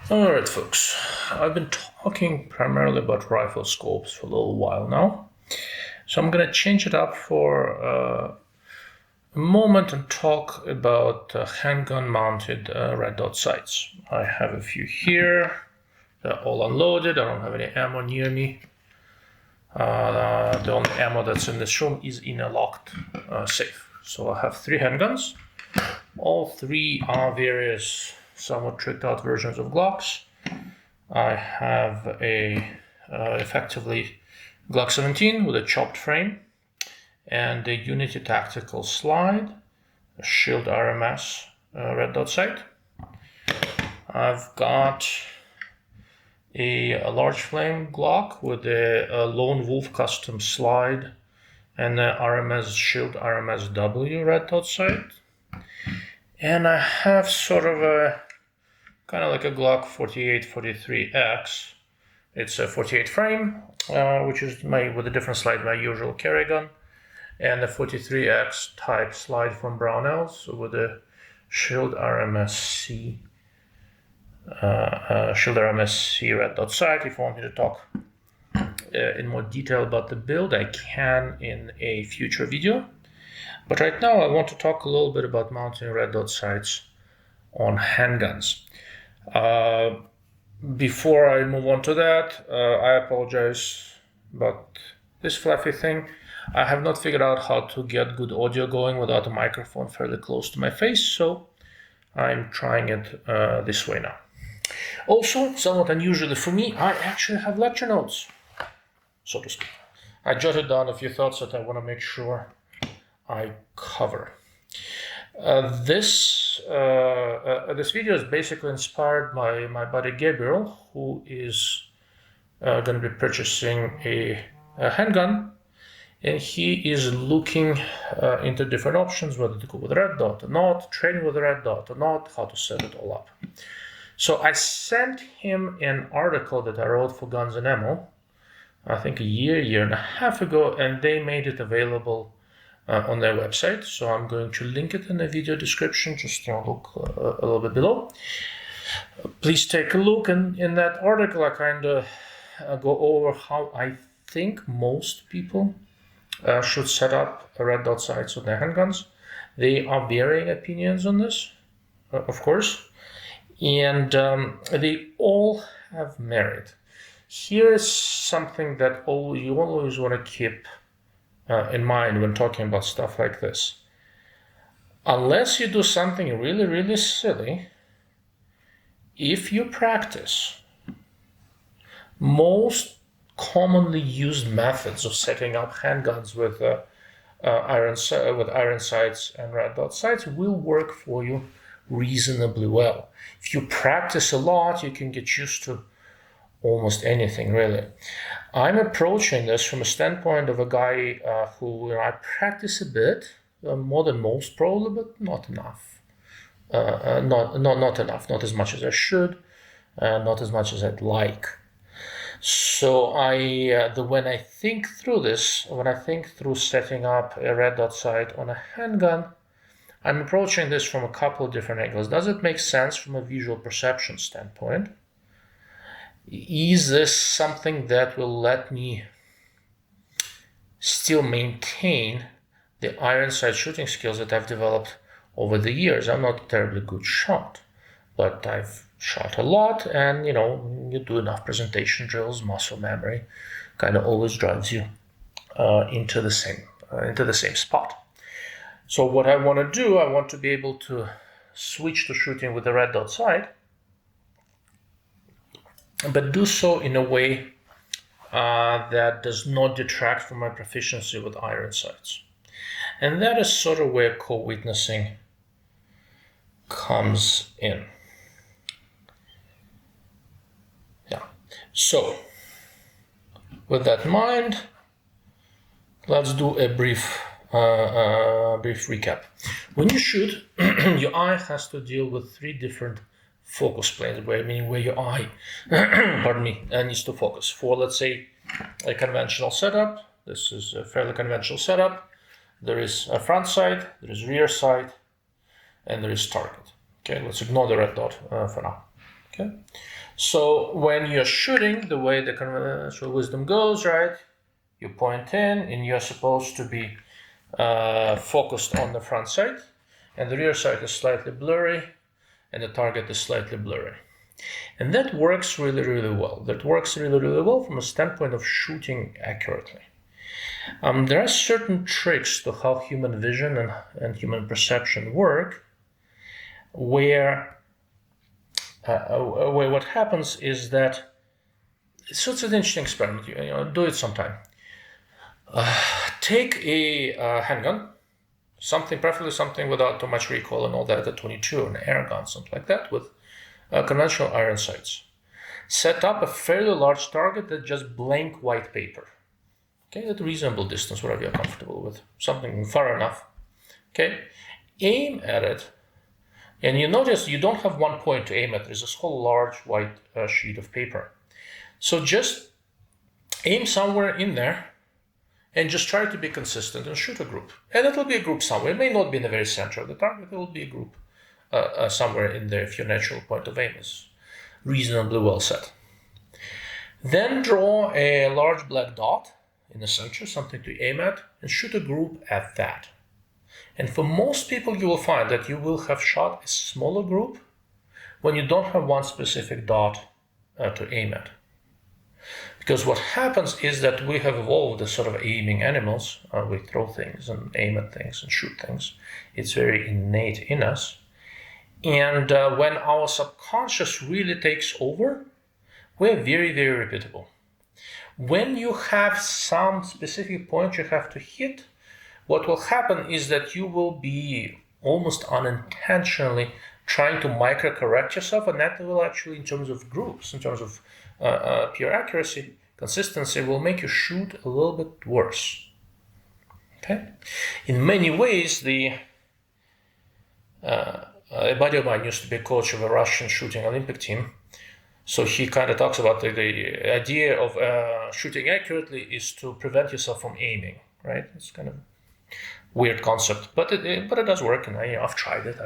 Alright folks, I've been talking primarily about rifle scopes for a little while now, so I'm going to change it up for a moment and talk about handgun mounted red dot sights. I have a few here, they're all unloaded, I don't have any ammo near me. The only ammo that's in this room is in a locked safe. So I have 3 handguns. All 3 are various somewhat tricked out versions of Glocks. I have a effectively Glock 17 with a chopped frame and a Unity tactical slide, a Shield RMS red dot sight. I've got a large flame Glock with a Lone Wolf custom slide and a RMS Shield RMSw red dot sight. And I have sort of a kind of like a Glock 48-43X. It's a 48 frame, which is with a different slide, my usual carry gun, and a 43X type slide from Brownells with a Shield RMSc, red dot sight. If you want me to talk in more detail about the build, I can in a future video. But right now I want to talk a little bit about mounting red dot sights on handguns. Before I move on to that, I apologize about this fluffy thing. I have not figured out how to get good audio going without a microphone fairly close to my face, so I'm trying it this way now. Also, somewhat unusually for me, I actually have lecture notes, so to speak. I jotted down a few thoughts that I want to make sure I cover. This video is basically inspired by my buddy Gabriel, who is going to be purchasing a handgun, and he is looking into different options, whether to go with red dot or not, training with red dot or not, how to set it all up. So I sent him an article that I wrote for Guns and Ammo, I think a year and a half ago, and they made it available on their website, so I'm going to link it in the video description. Just look a little bit below. Please take a look. And in that article, I kind of go over how I think most people should set up red dot sights on their handguns. They are varying opinions on this, of course, and they all have merit. Here is something that you always want to keep in mind when talking about stuff like this. Unless you do something really silly, if you practice most commonly used methods of setting up handguns with iron sights and red dot sights will work for you reasonably well. If you practice a lot, you can get used to almost anything, really. I'm approaching this from a standpoint of a guy who I practice a bit, more than most probably, but not enough. Not enough, not as much as I should, not as much as I'd like. So when I think through this, when I think through setting up a red dot sight on a handgun, I'm approaching this from a couple of different angles. Does it make sense from a visual perception standpoint? Is this something that will let me still maintain the iron sight shooting skills that I've developed over the years? I'm not a terribly good shot, but I've shot a lot, and you do enough presentation drills, muscle memory kind of always drives you into the same spot. So what I want to do, I want to be able to switch to shooting with the red dot sight, but do so in a way that does not detract from my proficiency with iron sights. And that is sort of where co-witnessing comes in. Yeah. So, with that in mind, let's do a brief recap. When you shoot, your eye has to deal with 3 different focus planes, where your eye needs to focus. For, let's say, a conventional setup, this is a fairly conventional setup. There is a front sight, there is rear sight, and there is target. Okay, let's ignore the red dot for now. Okay, so when you're shooting, the way the conventional wisdom goes, right, you point in and you're supposed to be focused on the front sight, and the rear sight is slightly blurry, and the target is slightly blurry. And that works really, really well. That works really, really well from a standpoint of shooting accurately. There are certain tricks to how human vision and human perception work, where what happens is that, so it's an interesting experiment, do it sometime. Take a handgun, preferably something without too much recoil and all that, a 22 or an air gun, something like that, with conventional iron sights. Set up a fairly large target that's just blank white paper. Okay, at a reasonable distance, whatever you're comfortable with, something far enough. Okay, aim at it, and you notice you don't have one point to aim at. There's this whole large white sheet of paper. So just aim somewhere in there, and just try to be consistent and shoot a group. And it'll be a group somewhere. It may not be in the very center of the target. It will be a group somewhere in there if your natural point of aim is reasonably well set. Then draw a large black dot in the center, something to aim at, and shoot a group at that. And for most people, you will find that you will have shot a smaller group when you don't have one specific dot to aim at. Because what happens is that we have evolved as sort of aiming animals. We throw things and aim at things and shoot things. It's very innate in us. And when our subconscious really takes over, we're very, very repeatable. When you have some specific point you have to hit, what will happen is that you will be almost unintentionally trying to micro-correct yourself, and that will actually, in terms of groups, in terms of pure accuracy, consistency, will make you shoot a little bit worse. Okay? In many ways, a buddy of mine used to be a coach of a Russian shooting Olympic team. So he kind of talks about the idea of shooting accurately is to prevent yourself from aiming, right? It's kind of a weird concept, but it does work, and I've tried it.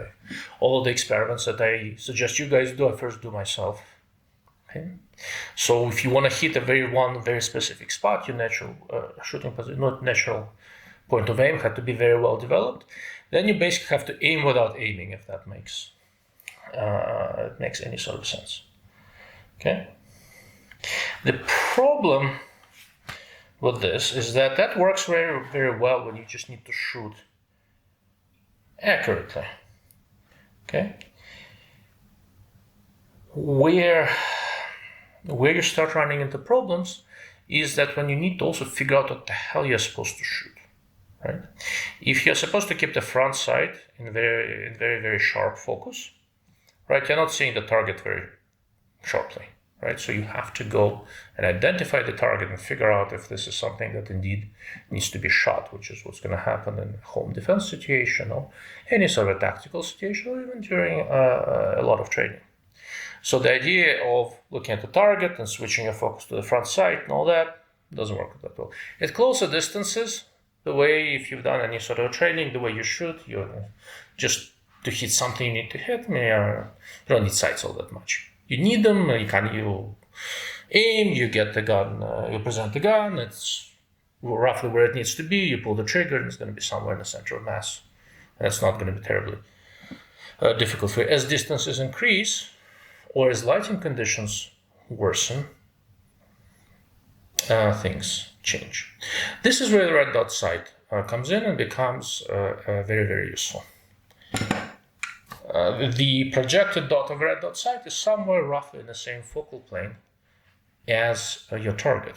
All the experiments that I suggest you guys do, I first do myself. Okay? So if you want to hit a very specific spot, your natural shooting position, not natural point of aim, had to be very well developed. Then you basically have to aim without aiming, if that makes any sort of sense. Okay. The problem with this is that works very, very well when you just need to shoot accurately. Okay. Where you start running into problems is that when you need to also figure out what the hell you're supposed to shoot, right? If you're supposed to keep the front sight in very, very sharp focus, right? You're not seeing the target very sharply, right? So you have to go and identify the target and figure out if this is something that indeed needs to be shot, which is what's going to happen in a home defense situation or any sort of a tactical situation, or even during a lot of training. So the idea of looking at the target and switching your focus to the front sight and all that doesn't work that well. At closer distances, the way, if you've done any sort of training, the way you shoot, you just to hit something you need to hit, you don't need sights all that much. You need them, you aim, you get the gun, you present the gun, it's roughly where it needs to be, you pull the trigger, and it's going to be somewhere in the center of mass. And it's not going to be terribly difficult for you. As distances increase, or as lighting conditions worsen, things change. This is where the red dot sight comes in and becomes very, very useful. The projected dot of red dot sight is somewhere roughly in the same focal plane as your target.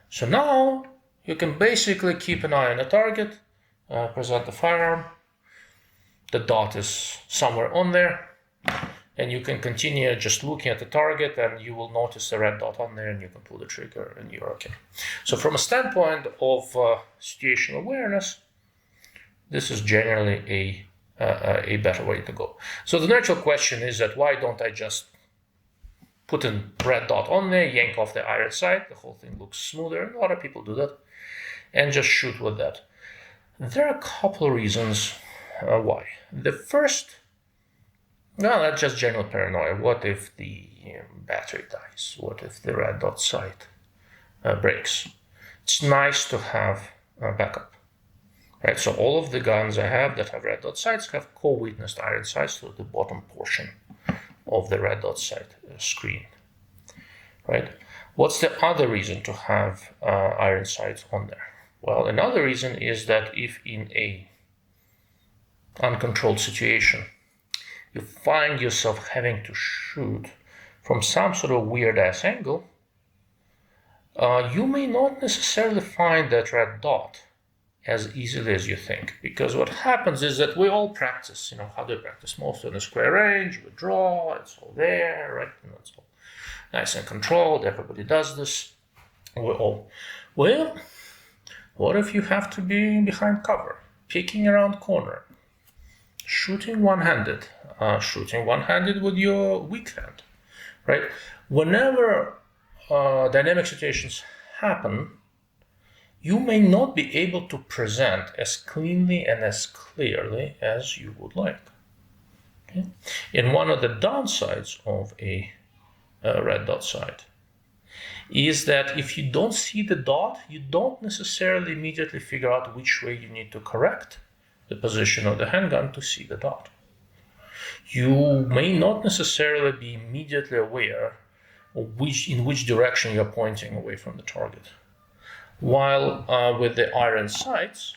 So now you can basically keep an eye on the target, present the firearm, the dot is somewhere on there, and you can continue just looking at the target, and you will notice the red dot on there, and you can pull the trigger, and you're okay. So from a standpoint of situational awareness, this is generally a better way to go. So the natural question is that why don't I just put a red dot on there, yank off the iron sight, the whole thing looks smoother, and a lot of people do that, and just shoot with that. There are a couple of reasons why. The first No, that's just general paranoia. What if the battery dies? What if the red dot sight breaks? It's nice to have a backup, right? So all of the guns I have that have red dot sights have co-witnessed iron sights to the bottom portion of the red dot sight screen, right? What's the other reason to have iron sights on there? Well, another reason is that if in a uncontrolled situation you find yourself having to shoot from some sort of weird ass angle, you may not necessarily find that red dot as easily as you think, because what happens is that we all practice, how do we practice? Most in the square range, we draw, it's all there, right? And it's all nice and controlled, everybody does this. Well, what if you have to be behind cover, peeking around corner, shooting one-handed with your weak hand, right? Whenever dynamic situations happen, you may not be able to present as cleanly and as clearly as you would like. Okay? And one of the downsides of a red dot sight is that if you don't see the dot, you don't necessarily immediately figure out which way you need to correct the position of the handgun to see the dot. You may not necessarily be immediately aware of in which direction you're pointing away from the target. While with the iron sights,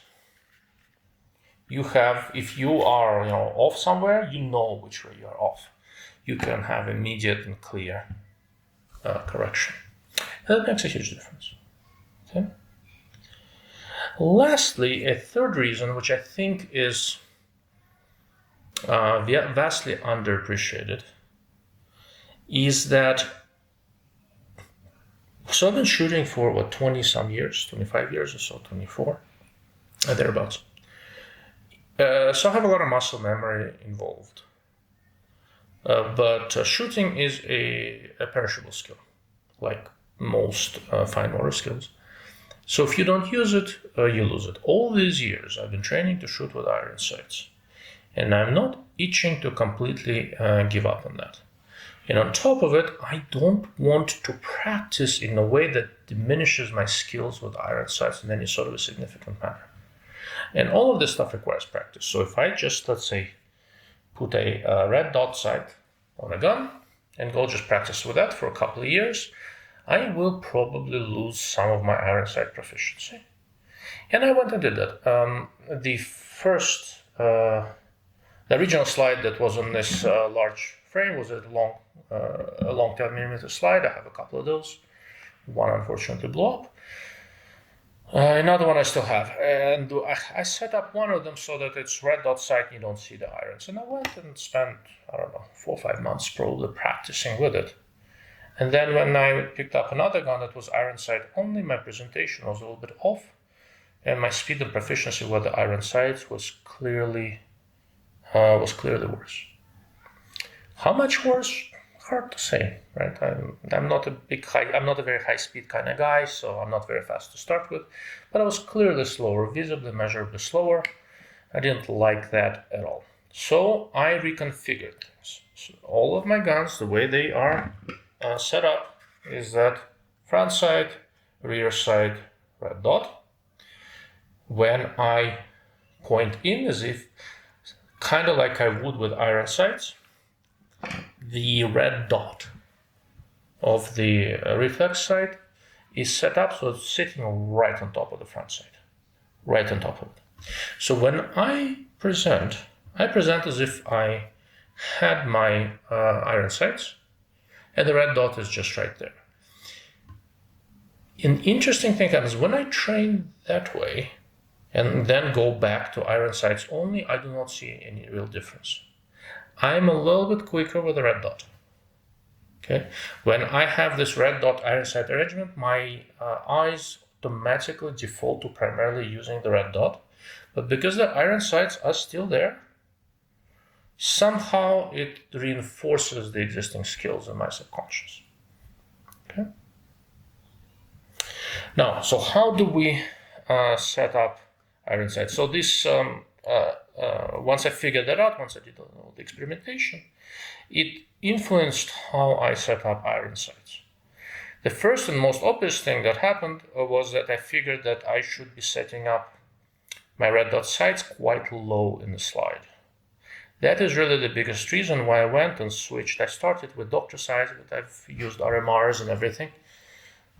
you have, if you are off somewhere, you know which way you are off. You can have immediate and clear correction. And that makes a huge difference. Okay. Lastly, a third reason, which I think is vastly underappreciated, is that, so I've been shooting for 20 some years, 25 years or so, 24, thereabouts. So I have a lot of muscle memory involved. But shooting is a perishable skill, like most fine motor skills. So if you don't use it, you lose it. All these years I've been training to shoot with iron sights, and I'm not itching to completely give up on that. And on top of it, I don't want to practice in a way that diminishes my skills with iron sights in any sort of a significant manner. And all of this stuff requires practice. So if I just, let's say, put a red dot sight on a gun and go just practice with that for a couple of years, I will probably lose some of my iron sight proficiency. And I went and did that. The original slide that was on this large frame was a long 10 millimeter slide. I have a couple of those. One unfortunately blew up. Another one I still have, and I set up one of them so that it's red dot sight and you don't see the irons. And I went and spent, 4 or 5 months probably practicing with it. And then when I picked up another gun that was iron sight only, my presentation was a little bit off, and my speed and proficiency with the iron sights was clearly worse. How much worse? Hard to say, right? I'm not a very high speed kind of guy, so I'm not very fast to start with, but I was clearly slower, visibly, measurably slower. I didn't like that at all. So I reconfigured things. So all of my guns, the way they are set up, is that front sight, rear sight, red dot. When I point in, as if kind of like I would with iron sights, the red dot of the reflex sight is set up so it's sitting right on top of the front sight, right on top of it. So when I present as if I had my iron sights, and the red dot is just right there. An interesting thing happens when I train that way and then go back to iron sights only. I do not see any real difference. I'm a little bit quicker with the red dot. Okay, when I have this red dot iron sight arrangement, my eyes automatically default to primarily using the red dot. But because the iron sights are still there, somehow it reinforces the existing skills in my subconscious. Okay. Now, so how do we set up iron sights? So this once I figured that out, once I did all the experimentation, it influenced how I set up iron sights. The first and most obvious thing that happened was that I figured that I should be setting up my red dot sights quite low in the slide. That is really the biggest reason why I went and switched. I started with doctor sights, but I've used RMRs and everything,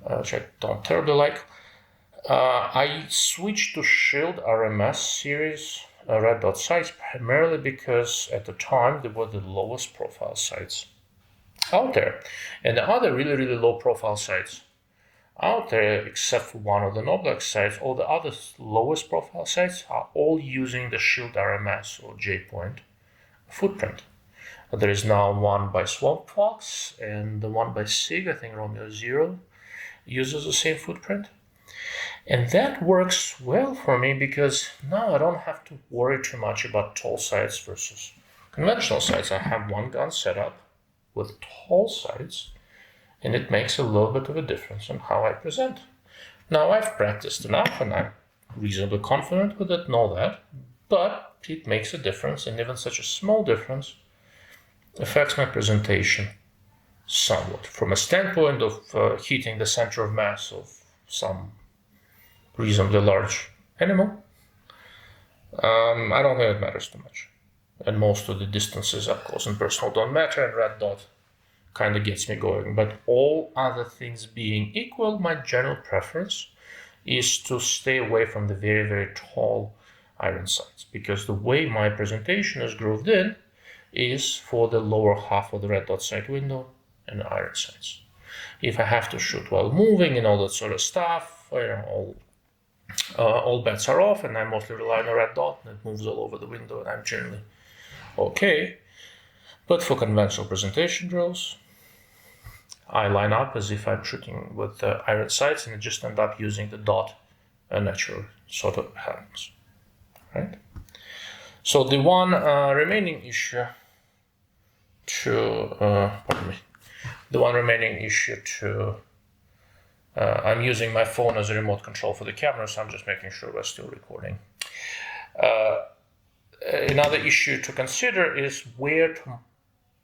which I don't terribly like. I switched to Shield RMS series red dot sights primarily because at the time they were the lowest profile sights out there. And the other really low profile sights out there, except for one of the Noblex sites, all the other lowest profile sites are all using the Shield RMS or J-point footprint. There is now one by Swamp Fox and the one by SIG, I think Romeo Zero, uses the same footprint. And that works well for me because now I don't have to worry too much about tall sights versus conventional sights. I have one gun set up with tall sights, and it makes a little bit of a difference in how I present. Now I've practiced enough and I'm reasonably confident with it and all that, but it makes a difference, and even such a small difference affects my presentation somewhat. From a standpoint of hitting the center of mass of some reasonably large animal, I don't think it matters too much. And most of the distances up close and personal don't matter, and red dot kind of gets me going. But all other things being equal, my general preference is to stay away from the very tall iron sights, because the way my presentation is grooved in is for the lower half of the red dot sight window and the iron sights. If I have to shoot while moving and all that sort of stuff, all bets are off, and I mostly rely on a red dot, and it moves all over the window, and I'm generally okay. But for conventional presentation drills, I line up as if I'm shooting with iron sights, and I just end up using the dot natural sort of happens, right? So the one remaining issue I'm using my phone as a remote control for the camera, so I'm just making sure we're still recording. Another issue to consider is where to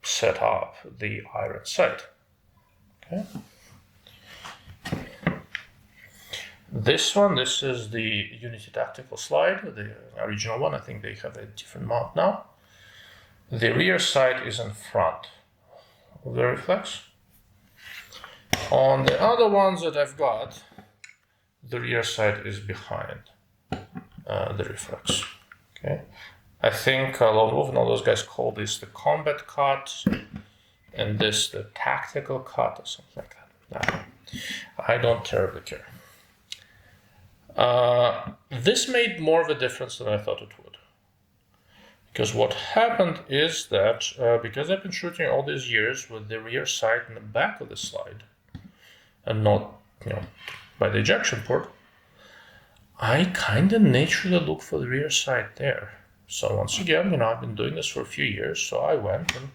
set up the iron sight. Okay. This is the Unity Tactical slide, the original one. I think they have a different mount now. The rear sight is in front of the reflex. On the other ones that I've got, the rear sight is behind the reflex. Okay, I think Lone Wolf and all those guys call this the combat cut, and this the tactical cut or something like that. I don't terribly care. This made more of a difference than I thought it would. Because what happened is that because I've been shooting all these years with the rear sight in the back of the slide, and not, by the ejection port, I kind of naturally look for the rear sight there. So once again, I've been doing this for a few years, so I went and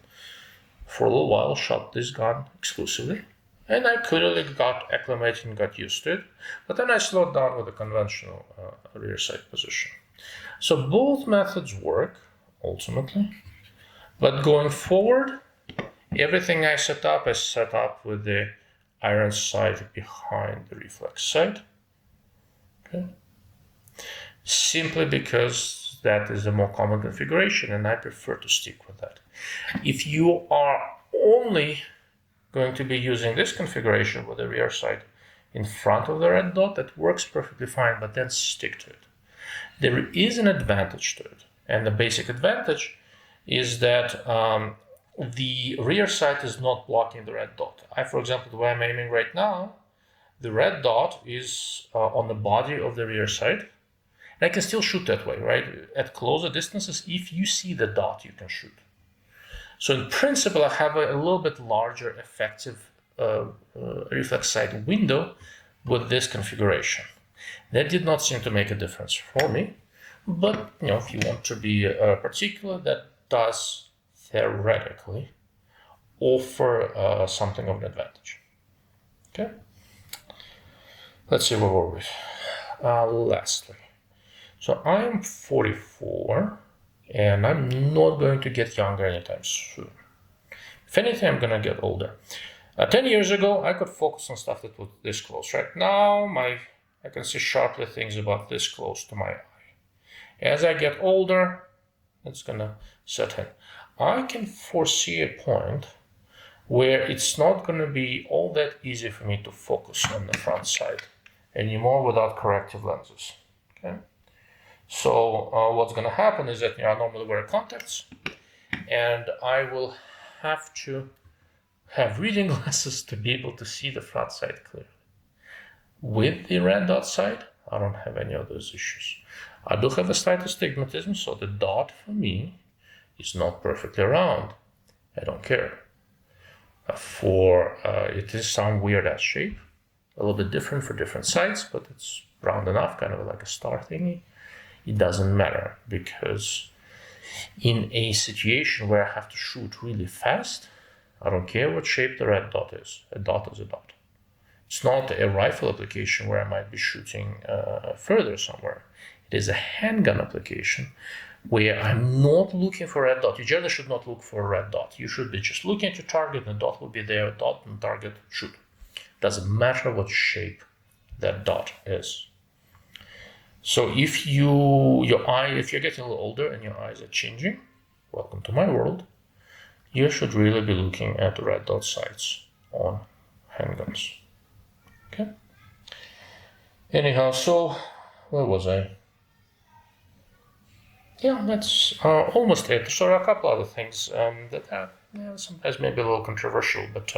for a little while shot this gun exclusively, and I clearly got acclimated and got used to it, but then I slowed down with the conventional rear sight position. So both methods work, ultimately, but going forward, everything I set up with the iron sight behind the reflex sight. Okay. Simply because that is a more common configuration, and I prefer to stick with that. If you are only going to be using this configuration with the rear sight in front of the red dot, that works perfectly fine, but then stick to it. There is an advantage to it, and the basic advantage is that the rear sight is not blocking the red dot. For example, the way I'm aiming right now, the red dot is on the body of the rear sight, and I can still shoot that way, right? At closer distances, if you see the dot, you can shoot. So in principle, I have a little bit larger effective reflex sight window with this configuration. That did not seem to make a difference for me, but if you want to be particular, that does theoretically offer something of an advantage. Okay, let's see where we're with. Lastly, So I'm 44, and I'm not going to get younger anytime soon. If anything, I'm gonna get older. 10 years ago, I could focus on stuff that was this close. Right now, I can see sharply things about this close to my eye. As I get older, it's gonna set in. I can foresee a point where it's not gonna be all that easy for me to focus on the front side anymore without corrective lenses. Okay. So what's gonna happen is that I normally wear contacts, and I will have to have reading glasses to be able to see the front side clearly. With the red dot side, I don't have any of those issues. I do have a slight astigmatism, so the dot for me is not perfectly round. I don't care. It is some weird ass shape, a little bit different for different sides, but it's round enough, kind of like a star thingy. It doesn't matter, because in a situation where I have to shoot really fast, I don't care what shape the red dot is. A dot is a dot. It's not a rifle application where I might be shooting further somewhere. It is a handgun application where I'm not looking for a red dot. You generally should not look for a red dot. You should be just looking at your target, and the dot will be there, dot and target, shoot. Doesn't matter what shape that dot is. So if you're getting a little older and your eyes are changing, welcome to my world. You should really be looking at the red dot sights on handguns. Okay. Anyhow, so where was I? Yeah, that's almost it. So there are a couple other things that are sometimes maybe a little controversial, but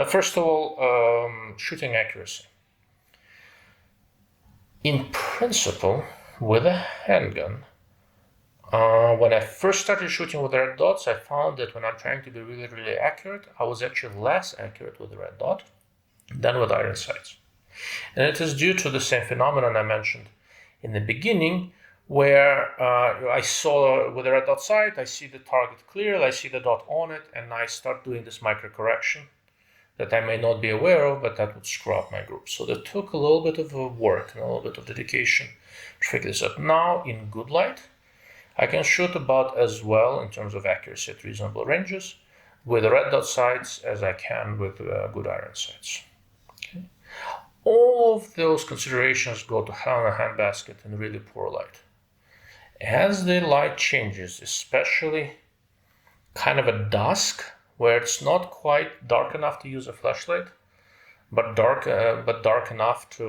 first of all, shooting accuracy. In principle, with a handgun, when I first started shooting with red dots, I found that when I'm trying to be really, really accurate, I was actually less accurate with the red dot than with iron sights. And it is due to the same phenomenon I mentioned in the beginning, where I saw with the red dot sight, I see the target clearly, I see the dot on it, and I start doing this micro correction that I may not be aware of, but that would screw up my group. So that took a little bit of work and a little bit of dedication to figure this out. Now, in good light, I can shoot about as well in terms of accuracy at reasonable ranges with the red dot sights as I can with good iron sights. Okay. All of those considerations go to hell in a handbasket in really poor light. As the light changes, especially kind of at dusk, where it's not quite dark enough to use a flashlight, but dark enough to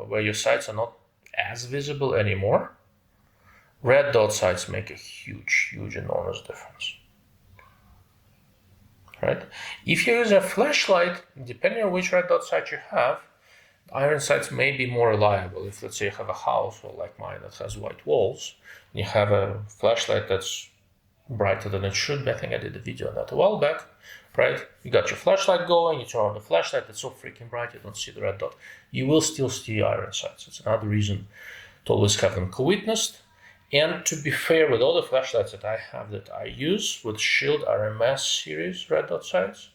where your sights are not as visible anymore, red dot sights make a huge, enormous difference. Right? If you use a flashlight, depending on which red dot sight you have, iron sights may be more reliable. If, let's say, you have a house, or like mine, that has white walls, and you have a flashlight that's brighter than it should be. I think I did a video on that a while back, right? You got your flashlight going, you turn on the flashlight, it's so freaking bright you don't see the red dot. You will still see iron sights. It's another reason to always have them co-witnessed. And to be fair, with all the flashlights that I have that I use with Shield RMS series red dot sights,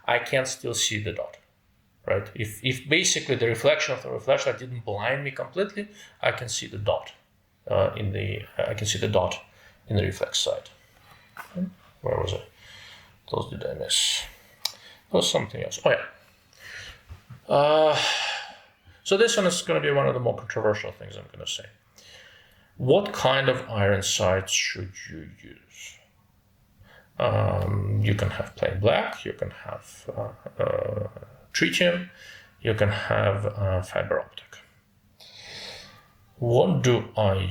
I can still see the dot, right? If basically the reflection of the flashlight didn't blind me completely, I can see the dot in the reflex side. Okay. Where was I? Those did I miss? There was something else. Oh yeah. So this one is going to be one of the more controversial things I'm going to say. What kind of iron sights should you use? You can have plain black, you can have tritium, you can have fiber optic. What do I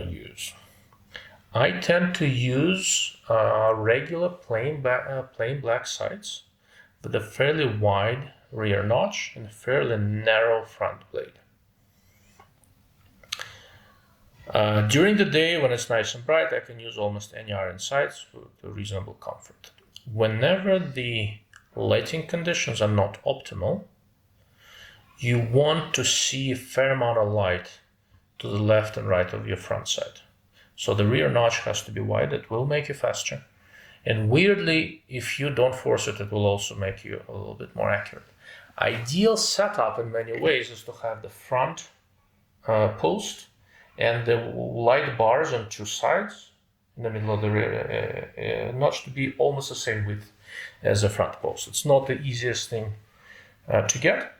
use? I tend to use regular plain black sights with a fairly wide rear notch and a fairly narrow front blade. During the day, when it's nice and bright, I can use almost any iron sights with reasonable comfort. Whenever the lighting conditions are not optimal, you want to see a fair amount of light to the left and right of your front sight. So the rear notch has to be wide. It will make you faster. And weirdly, if you don't force it, it will also make you a little bit more accurate. Ideal setup in many ways is to have the front post and the light bars on two sides in the middle of the notch to be almost the same width as the front post. It's not the easiest thing to get,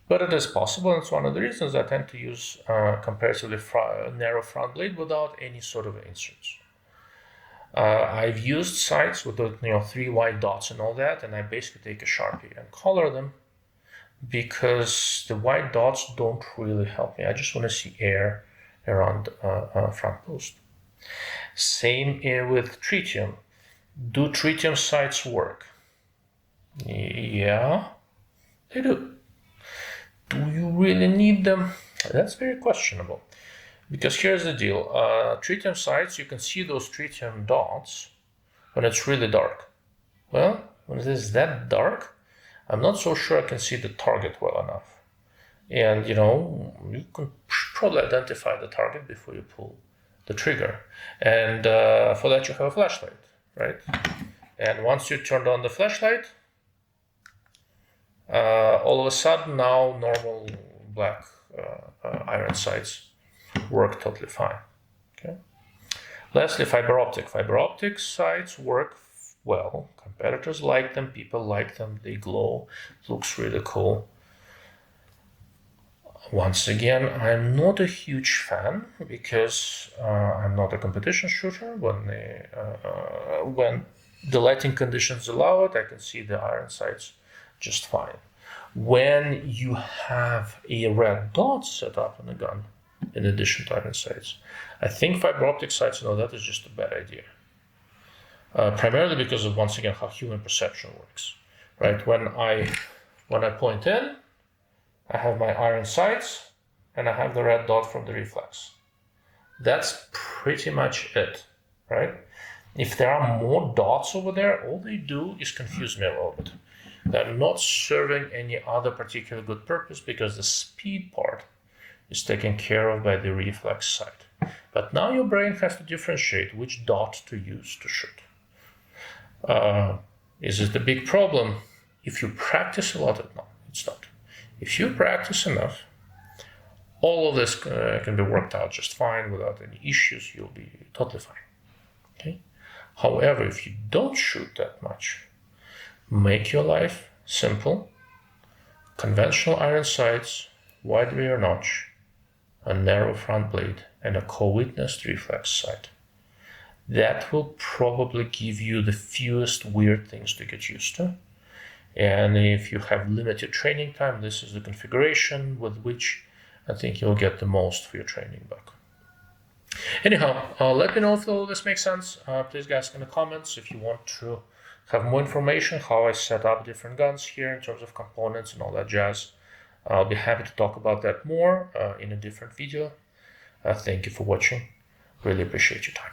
but it is possible, and it's one of the reasons I tend to use comparatively narrow front blade without any sort of inserts. I've used sights with the 3 white dots and all that, and I basically take a Sharpie and color them because the white dots don't really help me. I just want to see air around front post. Same with tritium. Do tritium sights work? Yeah, they do. Do you really need them? That's very questionable. Because here's the deal. Tritium sights, you can see those tritium dots when it's really dark. Well, when it is that dark, I'm not so sure I can see the target well enough. And you can probably identify the target before you pull the trigger. And for that you have a flashlight, right? And once you turned on the flashlight, all of a sudden now normal black iron sights work totally fine. Okay. Lastly, fiber optic. Fiber optic sights work well. Competitors like them, people like them, they glow, it looks really cool. Once again, I'm not a huge fan because I'm not a competition shooter. When the lighting conditions allow it, I can see the iron sights just fine. When you have a red dot set up on the gun, in addition to iron sights, I think fiber optic sights, that is just a bad idea. Primarily because of, once again, how human perception works, right? When I point in, I have my iron sights and I have the red dot from the reflex. That's pretty much it, right? If there are more dots over there, all they do is confuse me a little bit. They're not serving any other particular good purpose because the speed part is taken care of by the reflex sight. But now your brain has to differentiate which dot to use to shoot. Is it a big problem? If you practice a lot, no, it's not. If you practice enough, all of this can be worked out just fine without any issues. You'll be totally fine. Okay. However, if you don't shoot that much, make your life simple. Conventional iron sights, wide rear notch, a narrow front blade, and a co-witnessed reflex sight. That will probably give you the fewest weird things to get used to. And if you have limited training time, this is the configuration with which I think you'll get the most for your training back. Anyhow, let me know if all this makes sense. Please guys in the comments if you want to have more information how I set up different guns here in terms of components and all that jazz. I'll be happy to talk about that more in a different video. Thank you for watching. Really appreciate your time.